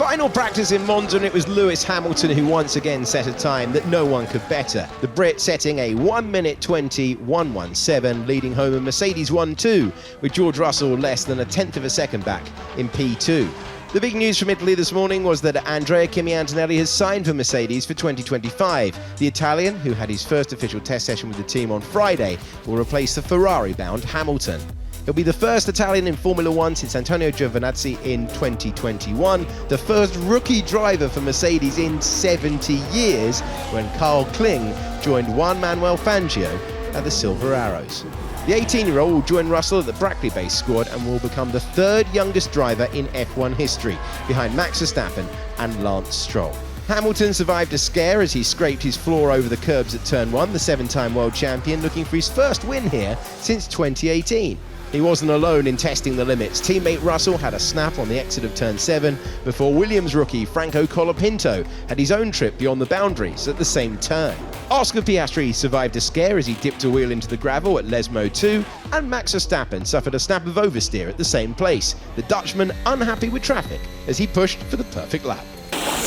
Final practice in Monza, and it was Lewis Hamilton who once again set a time that no one could better. The Brit setting a 1:20.117, leading home a Mercedes 1-2, with George Russell less than a tenth of a second back in P2. The big news from Italy this morning was that Andrea Kimi Antonelli has signed for Mercedes for 2025. The Italian, who had his first official test session with the team on Friday, will replace the Ferrari-bound Hamilton. He'll be the first Italian in Formula One since Antonio Giovinazzi in 2021, the first rookie driver for Mercedes in 70 years, when Carl Kling joined Juan Manuel Fangio at the Silver Arrows. The 18-year-old will join Russell at the Brackley-based squad and will become the third youngest driver in F1 history, behind Max Verstappen and Lance Stroll. Hamilton survived a scare as he scraped his floor over the curbs at Turn 1, the seven-time world champion looking for his first win here since 2018. He wasn't alone in testing the limits. Teammate Russell had a snap on the exit of Turn 7 before Williams rookie Franco Colapinto had his own trip beyond the boundaries at the same turn. Oscar Piastri survived a scare as he dipped a wheel into the gravel at Les Mots 2, and Max Verstappen suffered a snap of oversteer at the same place, the Dutchman unhappy with traffic as he pushed for the perfect lap.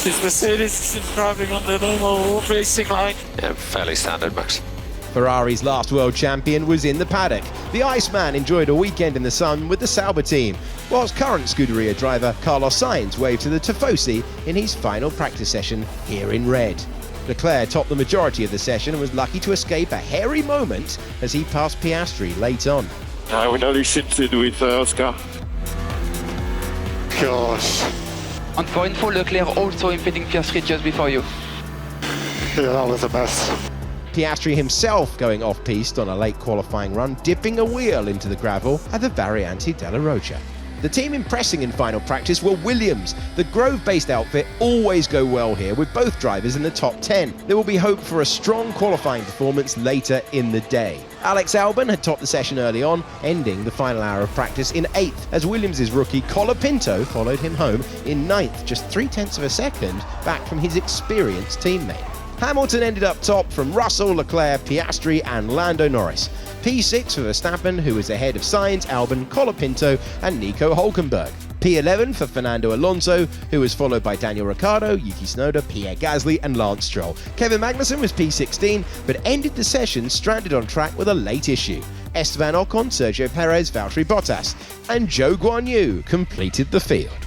This Mercedes is driving on the normal racing line. Yeah, fairly standard, Max. Ferrari's last world champion was in the paddock. The Iceman enjoyed a weekend in the sun with the Sauber team, whilst current Scuderia driver Carlos Sainz waved to the Tifosi in his final practice session here in red. Leclerc topped the majority of the session and was lucky to escape a hairy moment as he passed Piastri late on. I will only sit with Oscar. Gosh. And for info, Leclerc also impeding Piastri just before you. Yeah, that was a mess. Piastri himself going off-piste on a late qualifying run, dipping a wheel into the gravel at the Variante della Rocha. The team impressing in final practice were Williams. The Grove-based outfit always go well here with both drivers in the top 10. There will be hope for a strong qualifying performance later in the day. Alex Albon had topped the session early on, ending the final hour of practice in 8th, as Williams' rookie Colapinto followed him home in 9th, just 0.3 of a second back from his experienced teammate. Hamilton ended up top from Russell, Leclerc, Piastri and Lando Norris. P6 for Verstappen, who was ahead of Sainz, Albon, Colapinto and Nico Hülkenberg. P11 for Fernando Alonso, who was followed by Daniel Ricciardo, Yuki Tsunoda, Pierre Gasly and Lance Stroll. Kevin Magnussen was P16, but ended the session stranded on track with a late issue. Esteban Ocon, Sergio Perez, Valtteri Bottas and Zhou Guanyu completed the field.